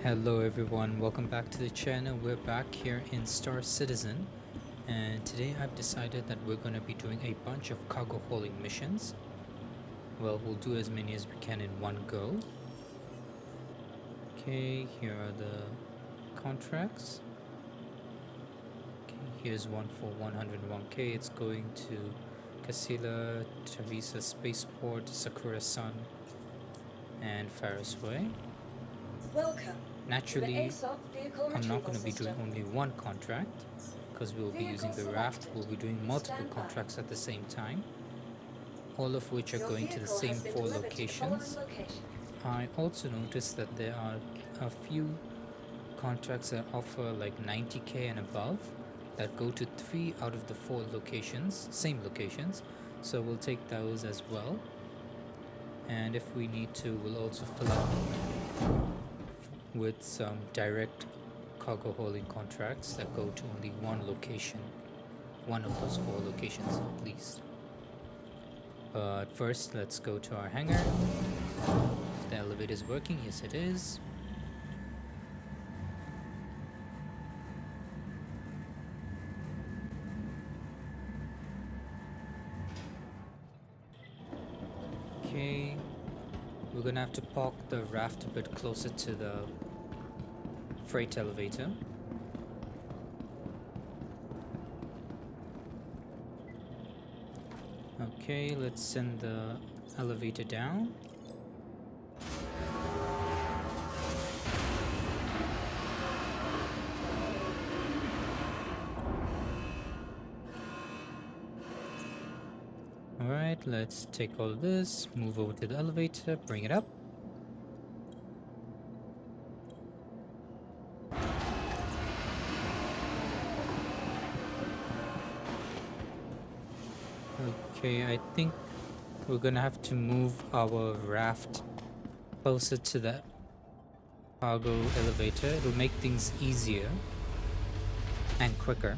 Hello everyone, welcome back to the channel. We're back here in Star Citizen, and today I've decided that we're going to be doing a bunch of cargo hauling missions. Well, we'll do as many as we can in one go. Okay, here are the contracts. Okay, here's one for 101k. It's going to Casilla, Teresa Spaceport, Sakura Sun, and Ferris Way. Welcome. Naturally, vehicle I'm not retrieval going to be doing system. only one contract because we'll be using the raft. We'll be doing multiple contracts at the same time, all of which are Your going to the vehicle same has been 4 delivered to the following locations. location. I also noticed that there are a few contracts that offer like 90k and above that go to 3 out of the 4 locations, same locations. So we'll take those as well. And if we need to, we'll also fill up with some direct cargo hauling contracts that go to only one location, one of those 4 locations at least. But first, let's go to our hangar. If the elevator is working, yes it is. Okay, we're gonna have to park the raft a bit closer to the freight elevator. Okay, let's send the elevator down. Alright, let's take all this, move over to the elevator, bring it up. Okay, I think we're gonna have to move our raft closer to the cargo elevator. It'll make things easier and quicker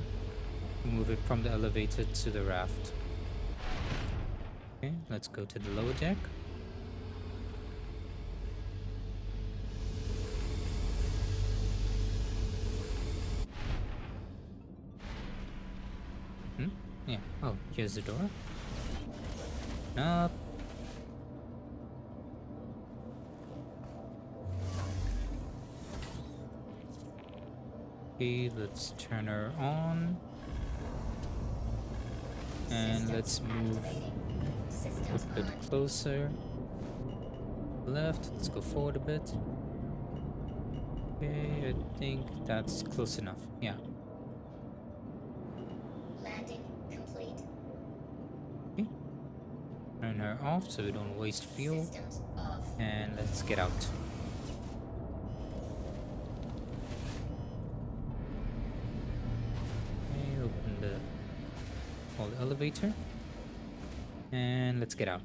to move it from the elevator to the raft. Okay, let's go to the lower deck. Yeah. Oh, here's the door. Up. Okay, let's turn her on. And let's move a bit closer. Left, let's go forward a bit. Okay, I think that's close enough. Yeah. Landing complete. Okay. Turn her off so we don't waste fuel. Systems off. And let's get out. Okay, open the elevator. And let's get out.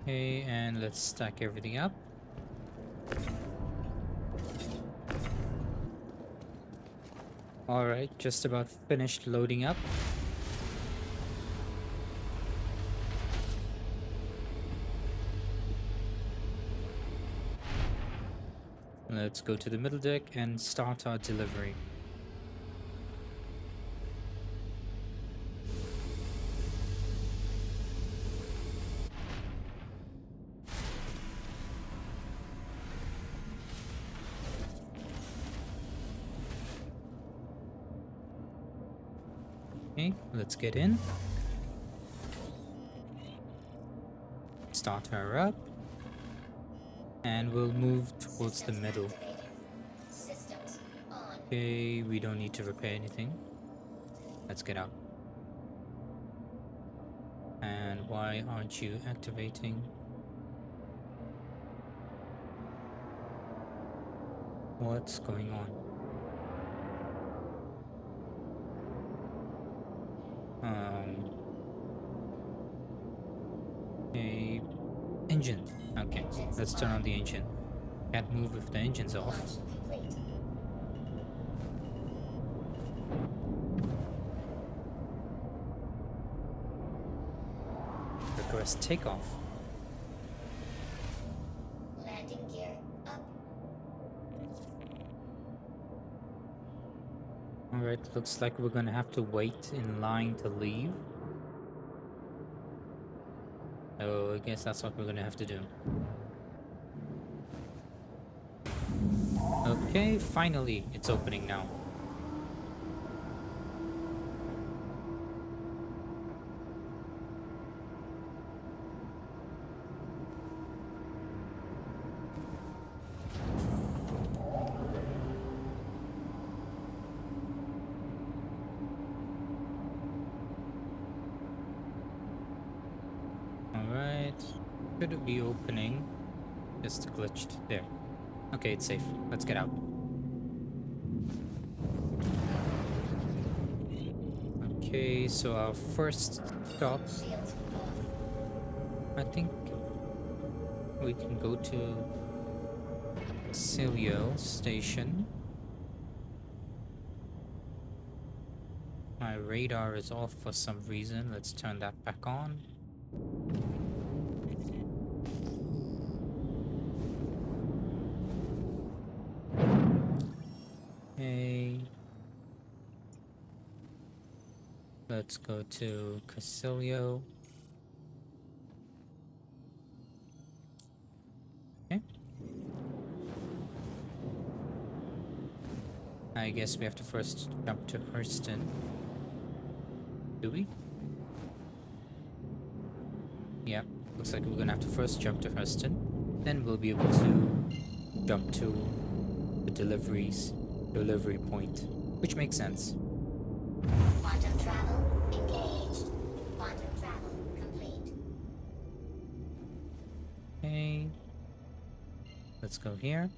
Okay, and let's stack everything up. Alright, just about finished loading up. Let's go to the middle deck and start our delivery. Okay, let's get in. Start her up. And we'll move towards the middle. Systems on. Okay, we don't need to repair anything. Let's get out. And why aren't you activating? What's going on? Okay, engine. Okay, let's turn on the engine. Can't move if the engine's off. Launch complete. decorous takeoff. Landing gear up. Alright, looks like we're gonna have to wait in line to leave. Oh, I guess that's what we're gonna have to do. Okay, finally, it's opening now. Alright, should it be opening? Just glitched. There. Okay, it's safe. Let's get out. Okay, so our first stop, Shields off. I think we can go to Cilio Station. My radar is off for some reason. Let's turn that back on. Okay. Let's go to Casilio. Okay. I guess we have to first jump to Hurston. Do we? Yeah, looks like we're gonna have to first jump to Hurston. Then we'll be able to jump to the delivery point, which makes sense. Quantum travel engaged. Quantum travel complete. Okay. Let's go here.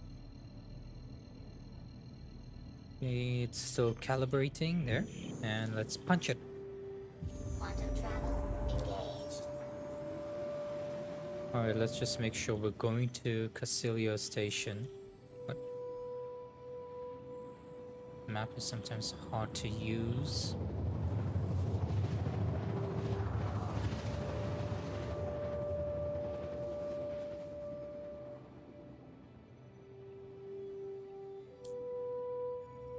Okay, it's still calibrating there. And let's punch it. Quantum travel engaged. Alright, let's just make sure we're going to Casilio Station. What? Map is sometimes hard to use.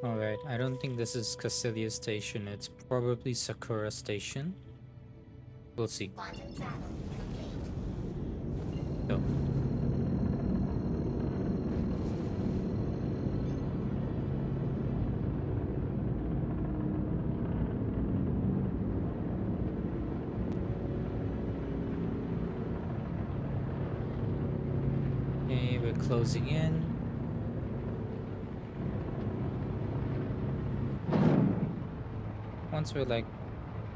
Alright, I don't think this is Casilio Station. It's probably Sakura Station. We'll see. Quantum travel complete. So. Okay, we're closing in. Once we're like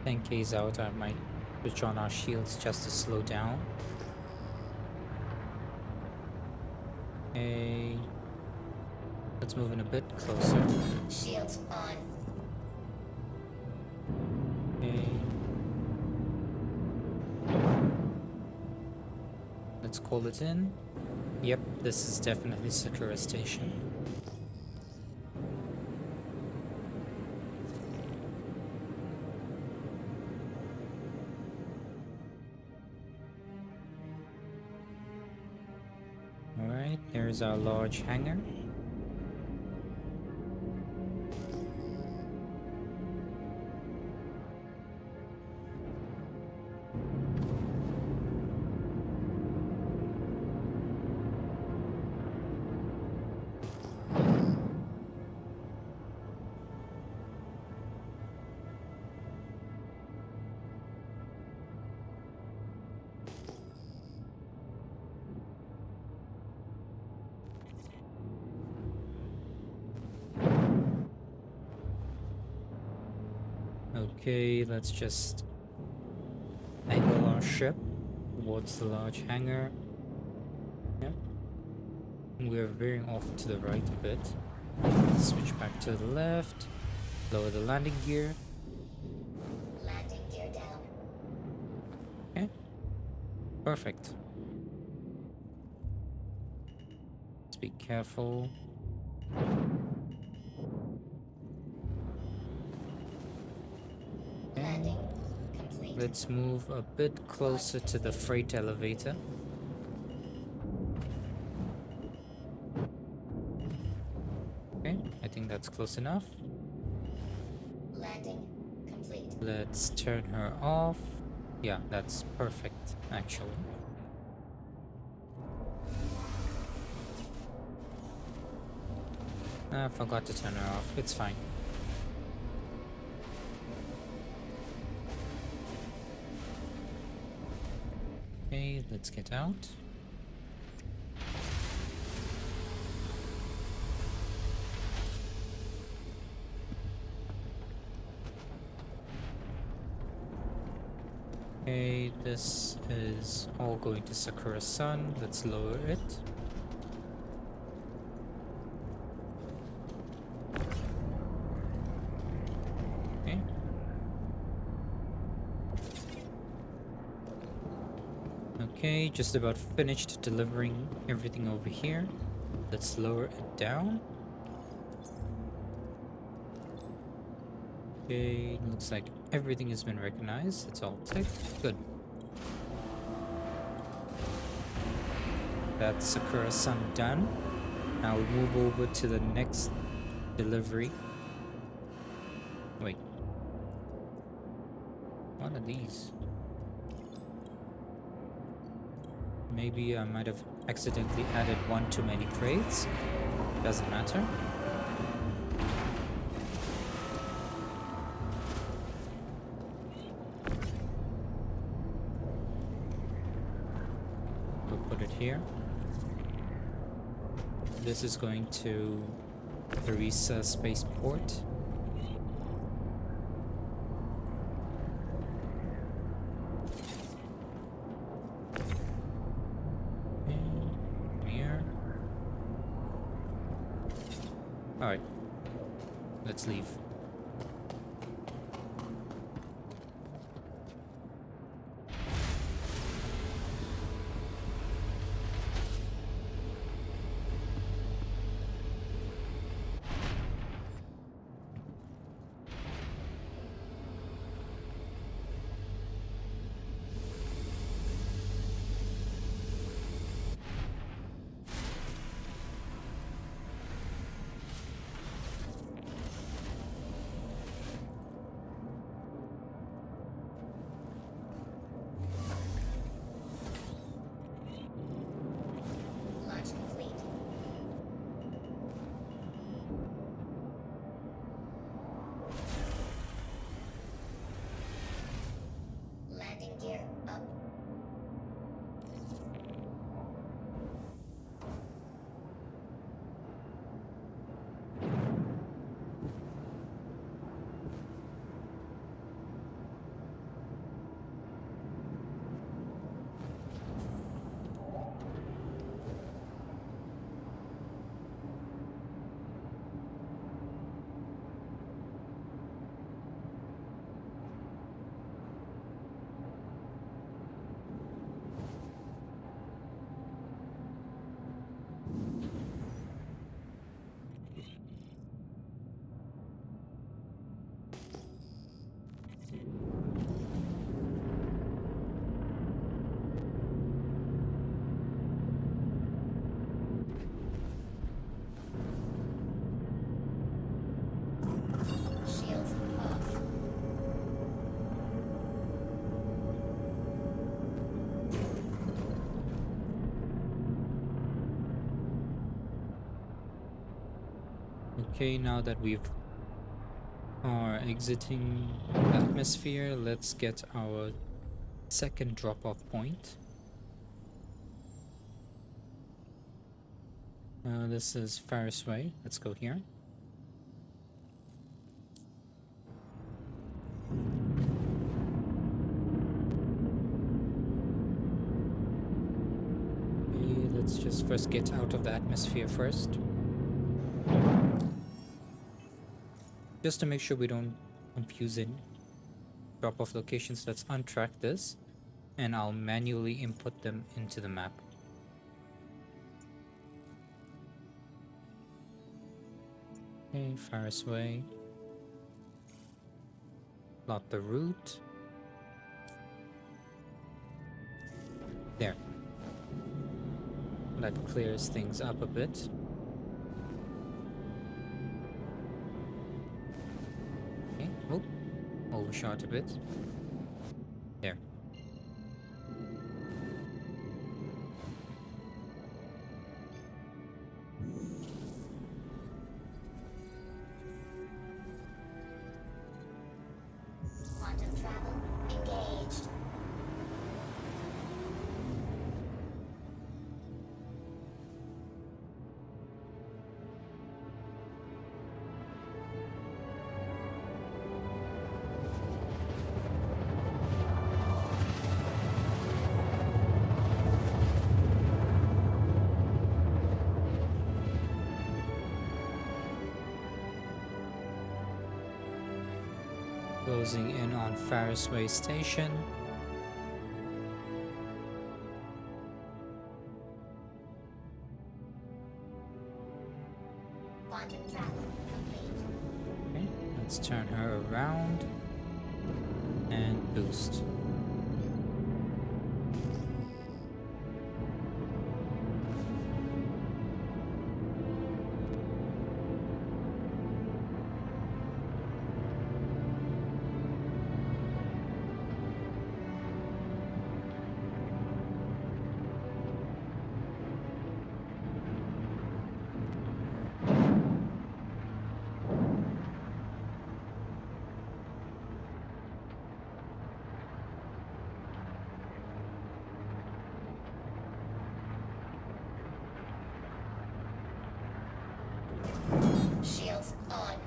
10k's out, I might switch on our shields just to slow down. Okay. Let's move in a bit closer. Shields on. Okay. Let's call it in. Yep, this is definitely Sakura Station. Alright, there's our large hangar. Okay, let's just angle our ship towards the large hangar. Yep. We're veering off to the right a bit. Let's switch back to the left. Lower the landing gear. Landing gear down. Okay. Perfect. Let's be careful. Landing complete. Let's move a bit closer to the freight elevator. Okay, I think that's close enough. Landing complete. Let's turn her off. Yeah, that's perfect, actually. I forgot to turn her off. It's fine. Okay, let's get out. Okay, this is all going to Sakura Sun. Let's lower it. Okay. Okay, just about finished delivering everything over here. Let's lower it down. Okay, looks like everything has been recognized. It's all ticked. Good. That's Sakura-san done. Now we move over to the next delivery. Wait. What are these? Maybe I might have accidentally added one too many crates. Doesn't matter. We'll put it here. This is going to Teresa Spaceport. Here. Alright. Let's leave. Launch complete. Landing gear up. Shields off. Okay, now that we've are exiting the atmosphere, let's get our second drop-off point. This is Ferris Way. Let's go here. Okay, let's just first get out of the atmosphere first. Just to make sure we don't confuse any drop-off locations, let's untrack this, and I'll manually input them into the map. Okay, Ferris Way. Plot the route. There. That clears things up a bit. Okay. Oh, overshot a bit. There. Quantum travel engaged. Closing in on Ferris Way Station. Quantum travel complete. Okay, let's turn her around and boost. Shields on.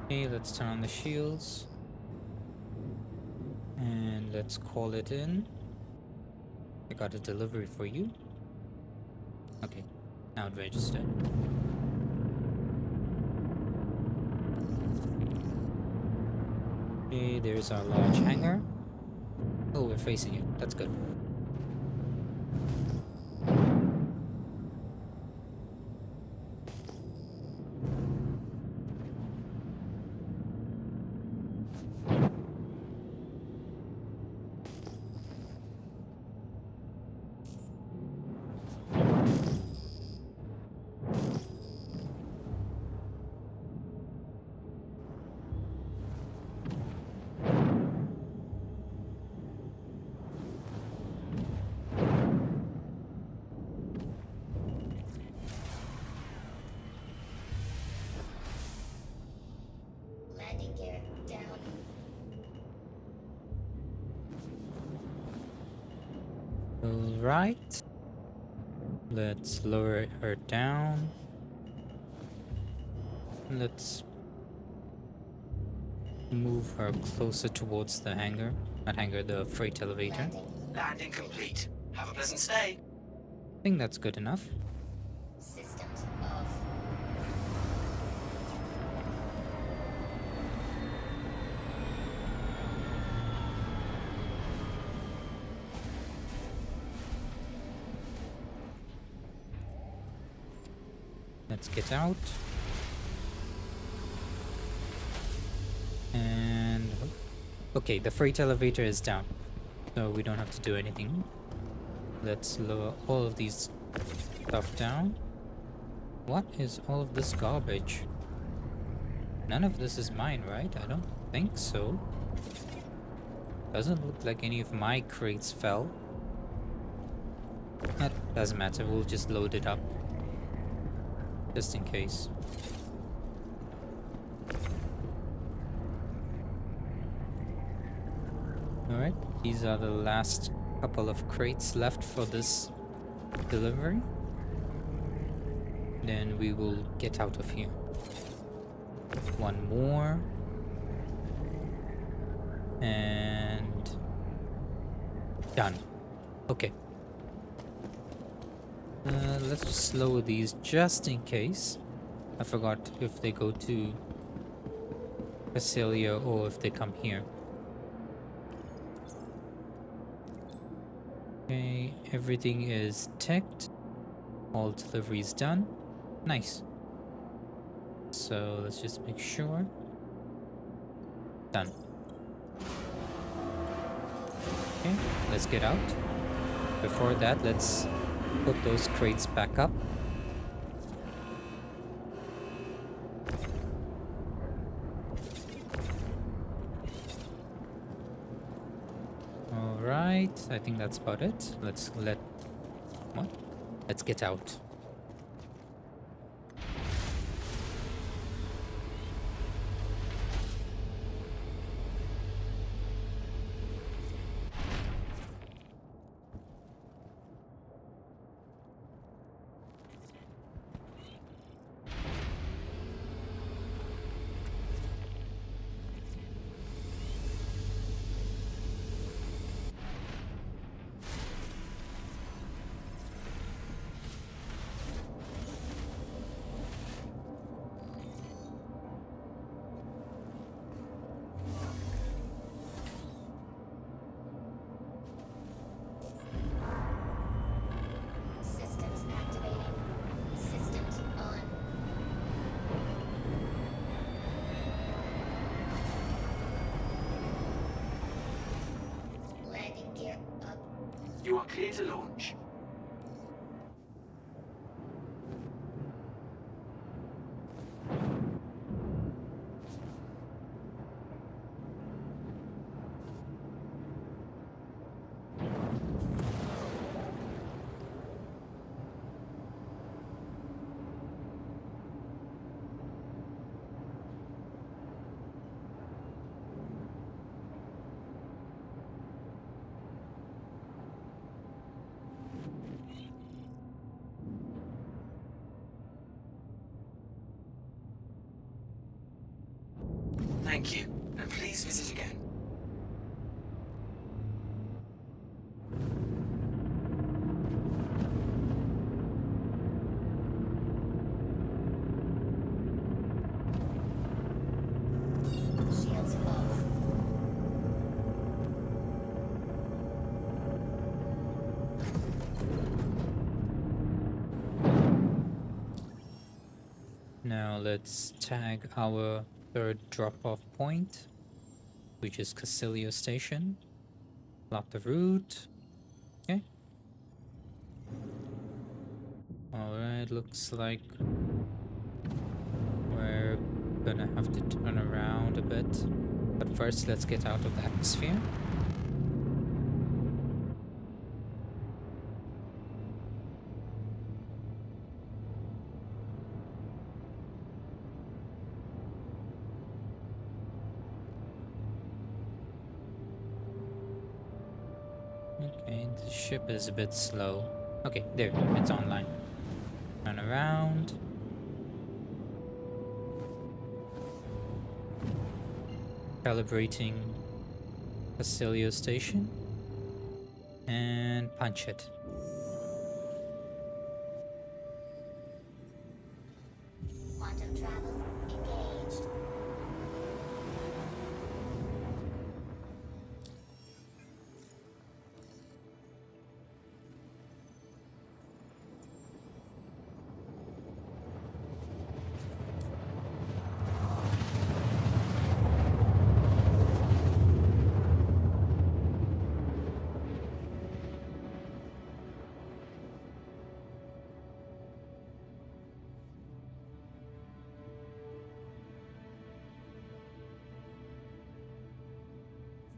Okay, let's turn on the shields. And let's call it in. I got a delivery for you. Okay, now it registered. Okay, there's our large hangar. Oh, we're facing it. That's good. Landing gear down. Alright. Let's lower her down. Let's move her closer towards the hangar. Not hangar, the freight elevator. Landing complete. Have a pleasant stay. I think that's good enough. Systems off. Let's get out. And okay, the freight elevator is down, so we don't have to do anything. Let's lower all of these stuff down. What is all of this garbage? None of this is mine, right? I don't think so. Doesn't look like any of my crates fell. That doesn't matter, we'll just load it up. Just in case. Alright, these are the last couple of crates left for this delivery. Then we will get out of here. One more. And done. Okay. Let's just lower these just in case. I forgot if they go to Cecilia or if they come here. Okay, everything is ticked. All deliveries done. Nice. So let's just make sure. Done. Okay, let's get out. before that, let's put those crates back up. All right, I think that's about it. What? Let's get out. Systems activating. Systems on. Landing gear up. You are clear to launch. Thank you, and please visit again. Shields off. Now let's tag our third drop-off point, which is Casilio Station. Plot the route. Okay. Alright, looks like we're gonna have to turn around a bit. But first, let's get out of the atmosphere. Okay, the ship is a bit slow. Okay, there, it's online. Turn around. Calibrating Casilio Station. And punch it. Quantum travel engaged.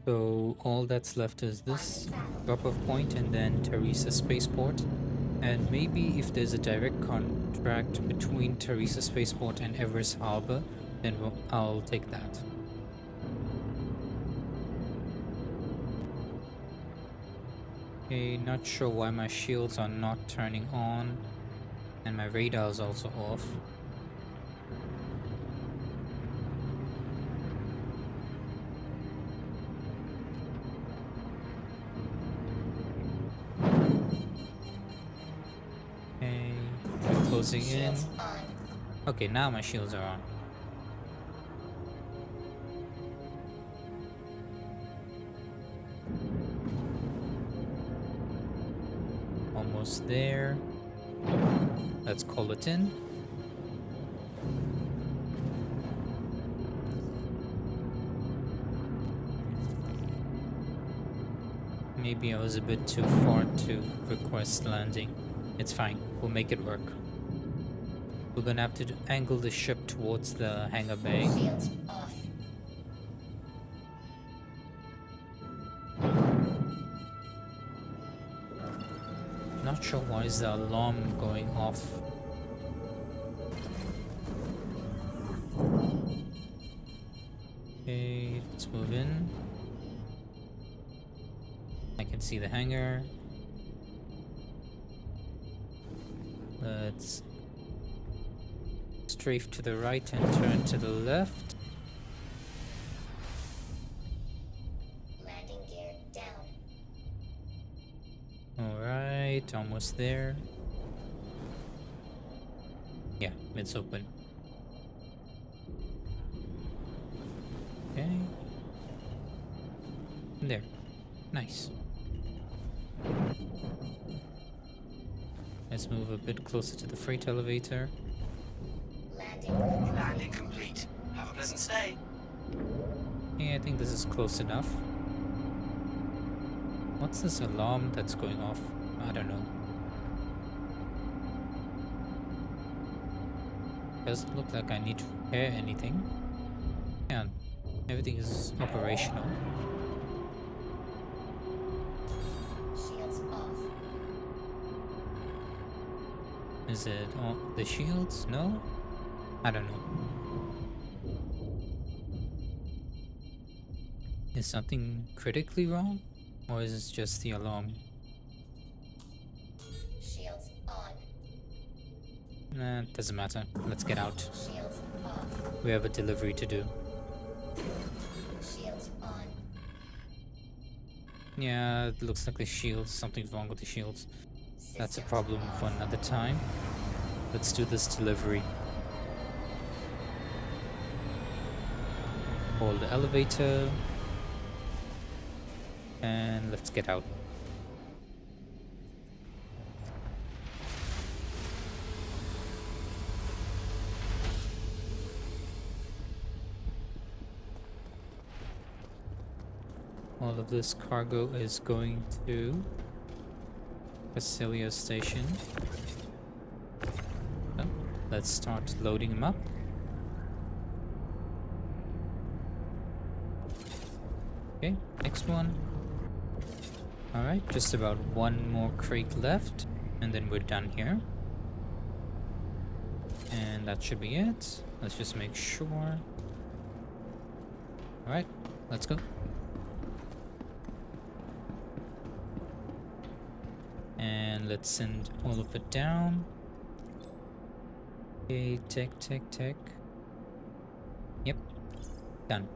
So all that's left is this drop-off point and then Teresa Spaceport. And maybe if there's a direct contract between Teresa Spaceport and Everest Harbor, then I'll take that. Okay, not sure why my shields are not turning on, and my radar is also off. Okay, closing in. Shields on. Okay, now my shields are on. Almost there. Let's call it in. Maybe I was a bit too far to request landing. It's fine. We'll make it work. We're gonna have to angle the ship towards the hangar bay. Shields off. Not sure why is the alarm going off. Okay, let's move in. I can see the hangar. Let's strafe to the right and turn to the left. Landing gear down. Alright, almost there. Yeah, it's open. Okay. There. Nice. Let's move a bit closer to the freight elevator. Landing. Landing complete. Have a pleasant stay. Yeah, I think this is close enough. What's this alarm that's going off? I don't know. Doesn't look like I need to repair anything. Yeah, everything is operational. Shields off. Is it all the shields? No? I don't know. Is something critically wrong? Or is it just the alarm? Shields on. Nah, it doesn't matter. Let's get out. Shields off. We have a delivery to do. Shields on. Yeah, it looks like the shields. Something's wrong with the shields. That's a Systems problem for off. another time. Let's do this delivery. Hold the elevator. And let's get out. All of this cargo is going to Basilia Station. So, let's start loading them up. Okay, next one. Alright, just about one more crate left, and then we're done here. And that should be it. Let's just make sure. Alright, let's go. And let's send all of it down. Okay, tech. Yep, done.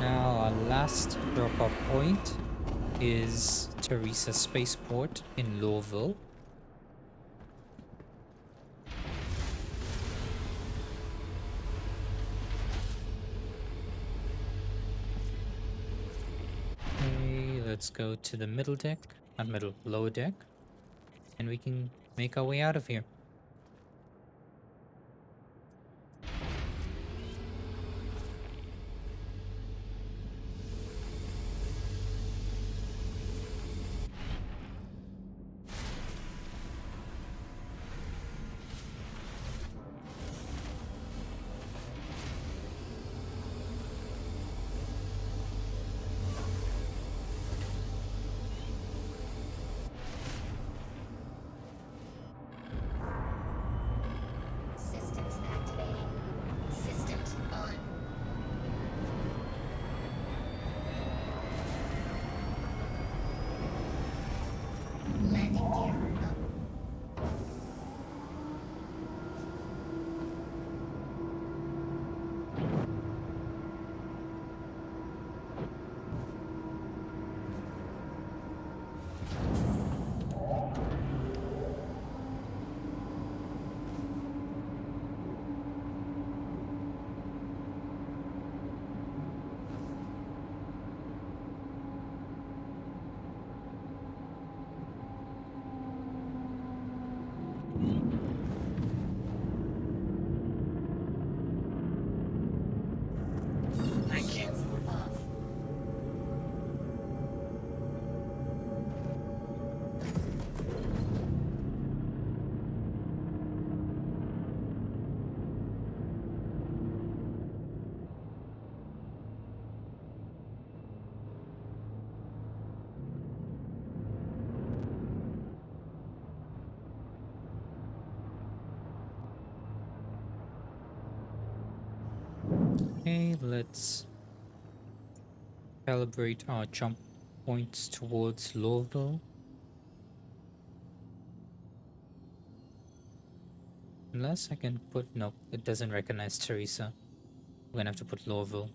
Now our last drop-off point is Teresa Spaceport in Lowville. Okay, let's go to the middle deck, not middle, lower deck, and we can make our way out of here. Okay, let's calibrate our jump points towards Lowville. Unless I can put... Nope, it doesn't recognize Teresa. We're gonna have to put Lowville.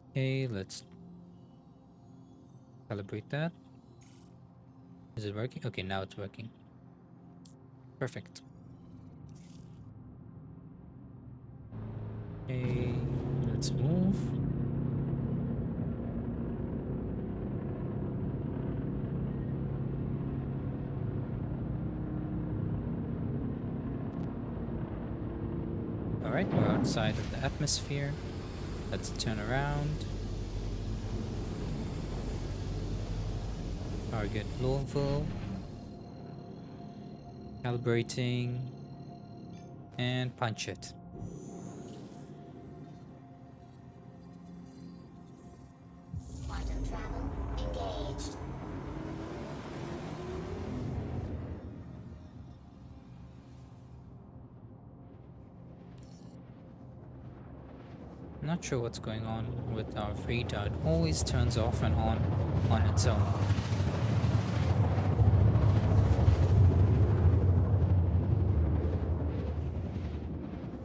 Okay, let's calibrate that. Is it working? Okay, now it's working. Perfect. Okay, let's move. Alright, we're outside of the atmosphere. Let's turn around. Target Louisville. Calibrating. And punch it. Quantum travel engaged. Not sure what's going on with our radar. It always turns off and on its own.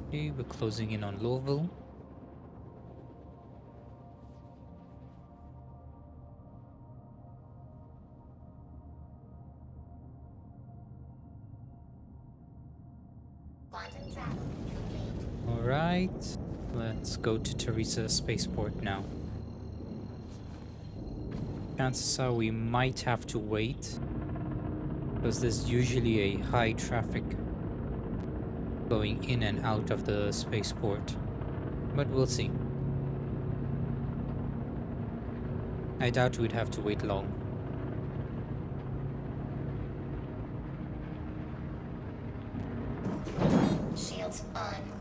Okay, we're closing in on Louisville. Quantum travel complete. Alright, let's go to Teresa Spaceport now. Chances are we might have to wait, because there's usually a high traffic going in and out of the spaceport. But we'll see. I doubt we'd have to wait long. Shields on.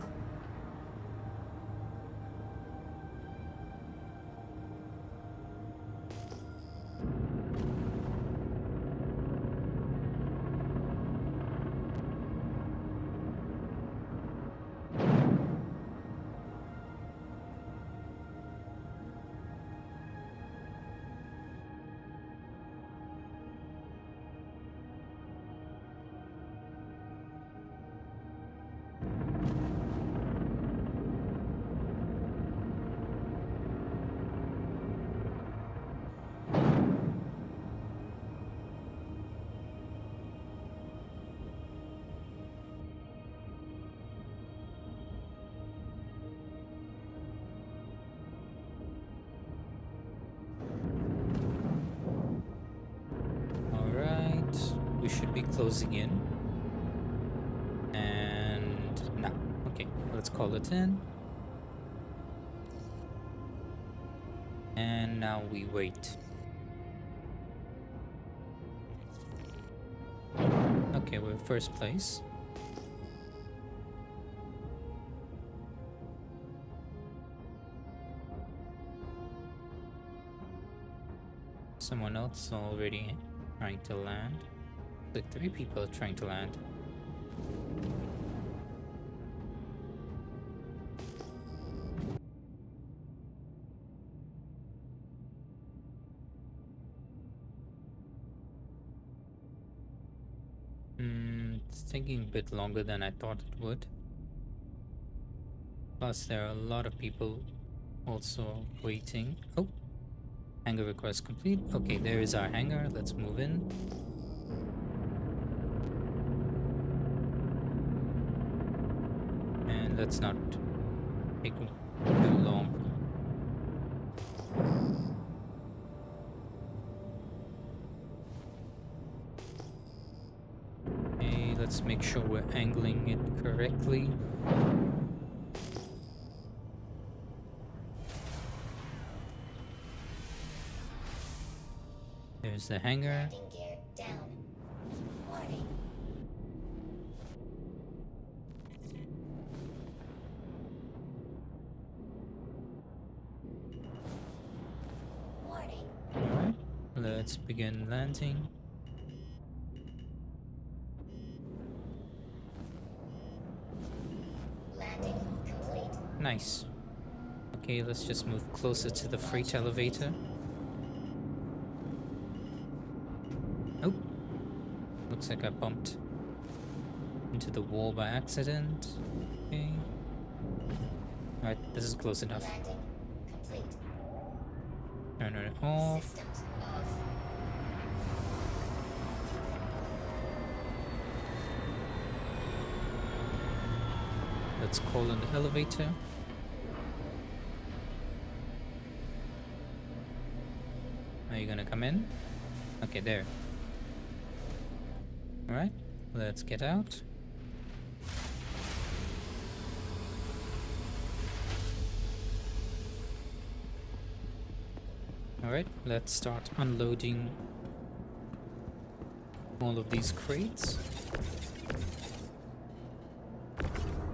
Alright, we should be closing in. And now, okay, let's call it in. And now we wait. Okay, we're first place. Someone else already trying to land. Like 3 people are trying to land. It's taking a bit longer than I thought it would. Plus, there are a lot of people also waiting. Oh, hangar request complete. Okay, there is our hangar. Let's move in. And let's not take too long. Okay, let's make sure we're angling it correctly. There's the hangar. Landing gear down. Warning. Warning. Alright, let's begin landing. Nice. Okay, let's just move closer to the freight elevator. Oh, looks like I bumped into the wall by accident. Okay. Alright, this is close enough. Landing complete. Turn it off. Systems off. Let's call in the elevator. Are you gonna come in? Okay, there. Alright, let's get out. Alright, let's start unloading all of these crates.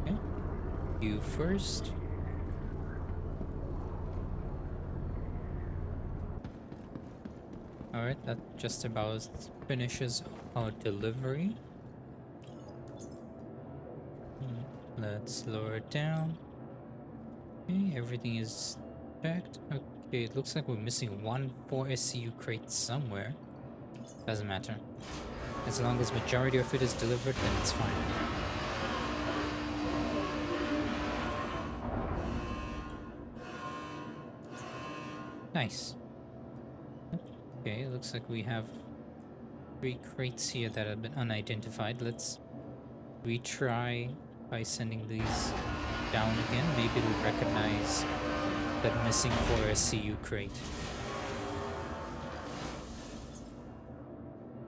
Okay, you first. Alright, that just about finishes our delivery. Let's lower it down. Okay, everything is checked. Okay, it looks like we're missing one 4SCU crate somewhere. Doesn't matter. As long as majority of it is delivered, then it's fine. Nice. Okay, looks like we have 3 crates here that have been unidentified. Let's retry by sending these down again. Maybe it'll recognize that missing 4SCU crate.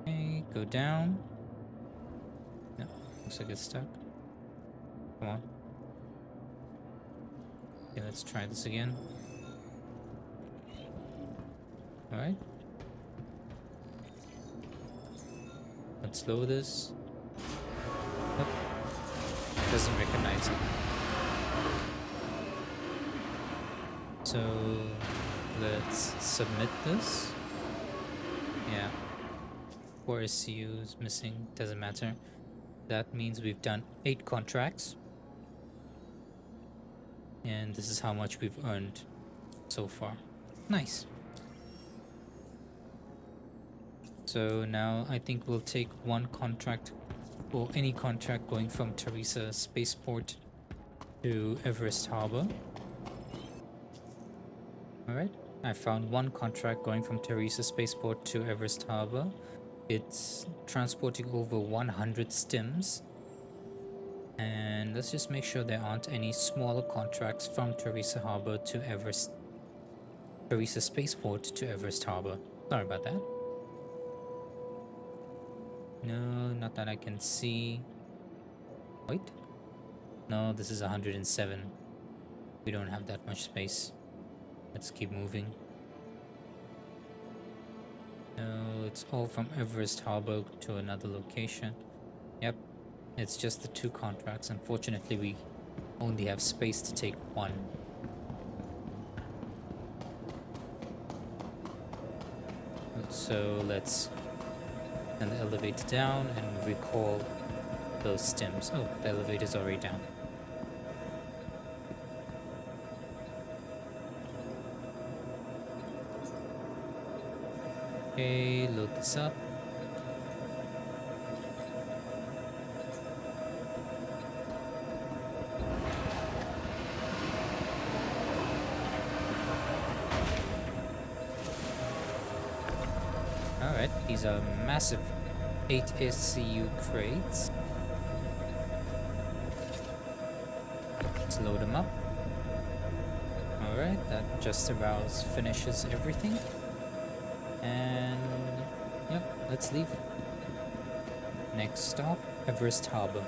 Okay, go down. No, looks like it's stuck. Come on. Okay, let's try this again. Alright. Let's lower this. Nope. Doesn't recognize it. So let's submit this. Yeah. 4SCU is missing, doesn't matter. That means we've done 8 contracts. And this is how much we've earned so far. Nice. So now I think we'll take one contract, or any contract going from Teresa Spaceport to Everest Harbor. Alright, I found one contract going from Teresa Spaceport to Everest Harbor. It's transporting over 100 stims. And let's just make sure there aren't any smaller contracts from Teresa Harbor to Teresa Spaceport to Everest Harbor. Sorry about that. No, not that I can see. Wait. No, this is 107. We don't have that much space. Let's keep moving. No, it's all from Everest Harbor to another location. Yep, it's just the 2 contracts. Unfortunately, we only have space to take one. So let's send the elevator down and recall those stims. Oh, the elevator's already down. Okay, load this up. Alright, these are massive 8 SCU crates. Let's load them up. Alright, that just about finishes everything. And yep, let's leave. Next stop, Everest Harbor.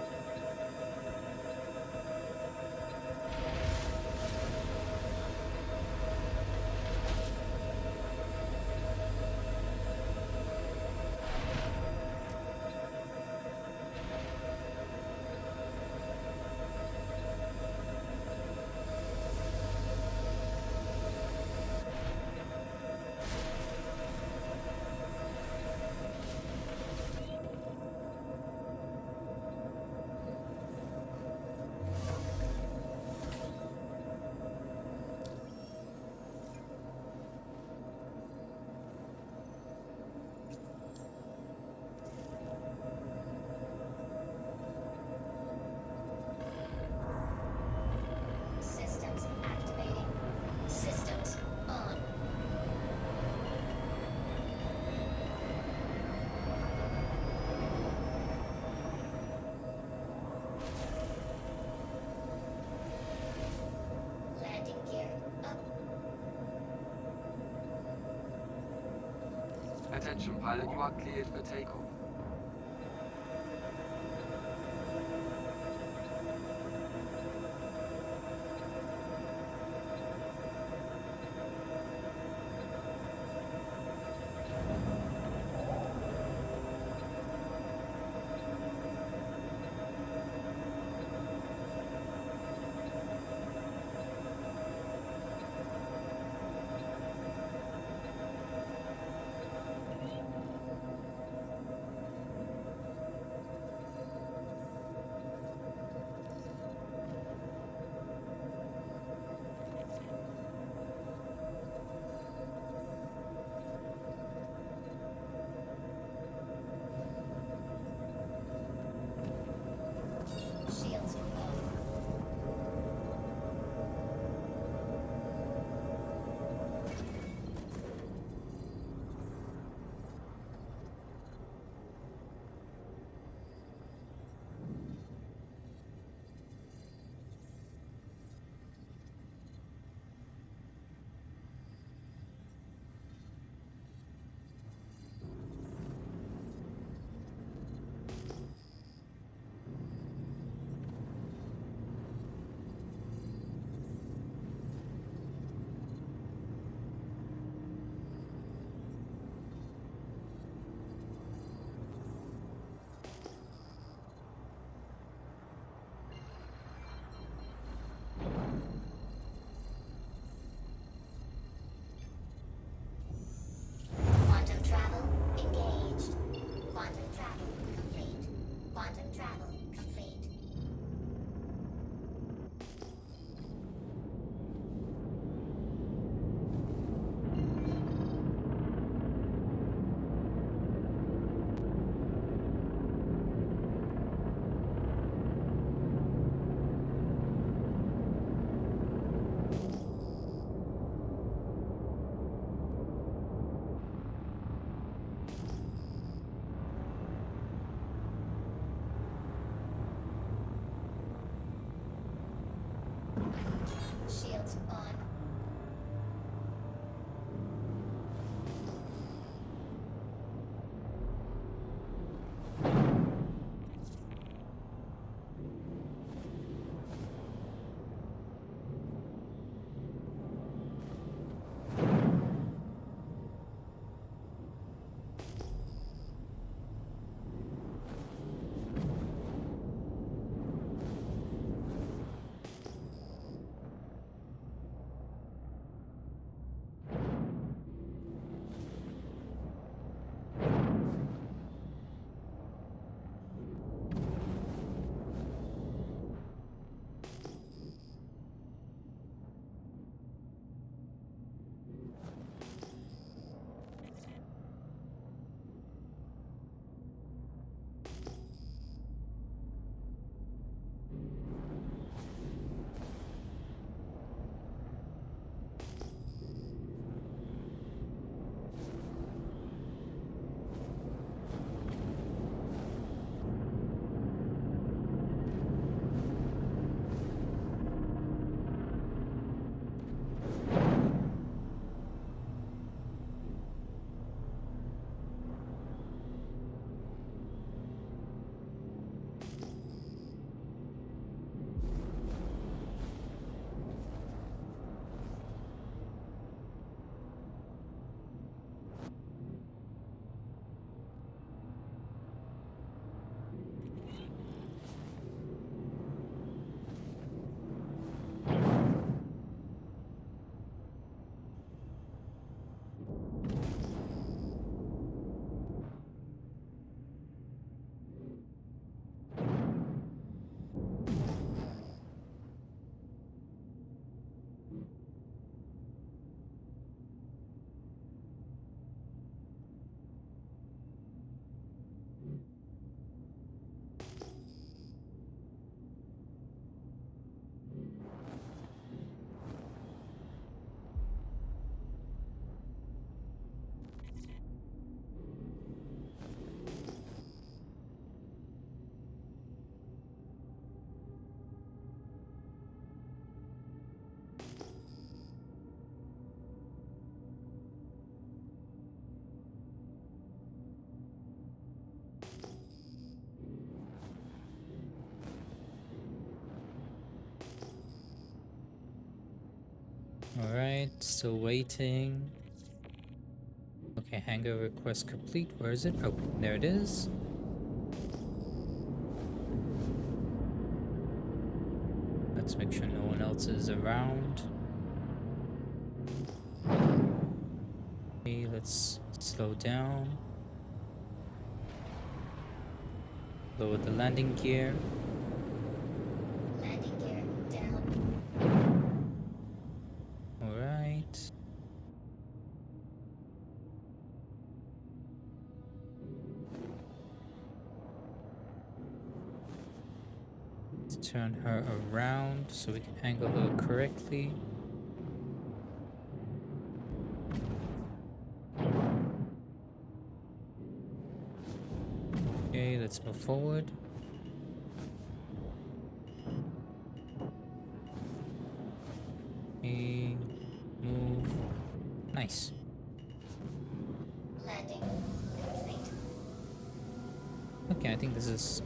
Attention pilot, you are cleared for takeoff. Shields off. Quantum travel engaged. Quantum travel complete. Quantum travel complete. Shields on. Alright, still waiting. Okay, hangar request complete. Where is it? Oh, there it is. Let's make sure no one else is around. Okay, let's slow down. Lower the landing gear. Landing gear down. Alright. Let's turn her around so we can angle her correctly. Okay, let's move forward. Okay, move. Nice. Landing complete. Okay, I think this is...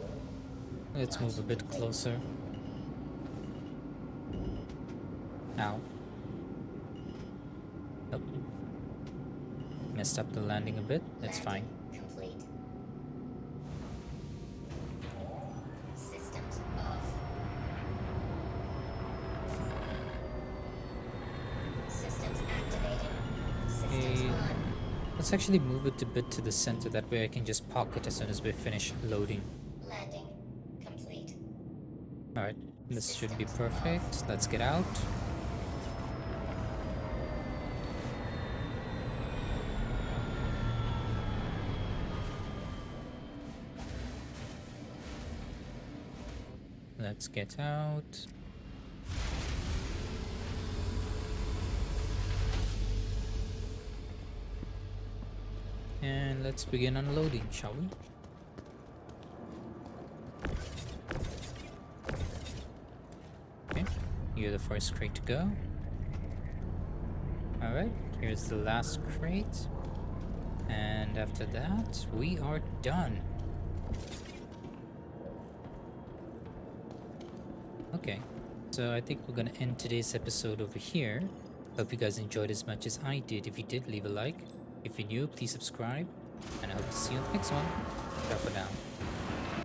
Let's move a bit closer. Ow. Nope. Messed up the landing a bit. That's fine. Landing complete. Systems off. Systems activated. Systems Okay. on. Let's actually move it a bit to the center. That way I can just park it as soon as we finish loading. Landing complete. Alright, this should be perfect. Let's get out. Let's get out. And let's begin unloading, shall we? Okay, you're the first crate to go. Alright, here's the last crate. And after that, we are done. Okay, so I think we're gonna end today's episode over here. Hope you guys enjoyed as much as I did. If you did, leave a like. If you're new, please subscribe. And I hope to see you in the next one. Ciao for now.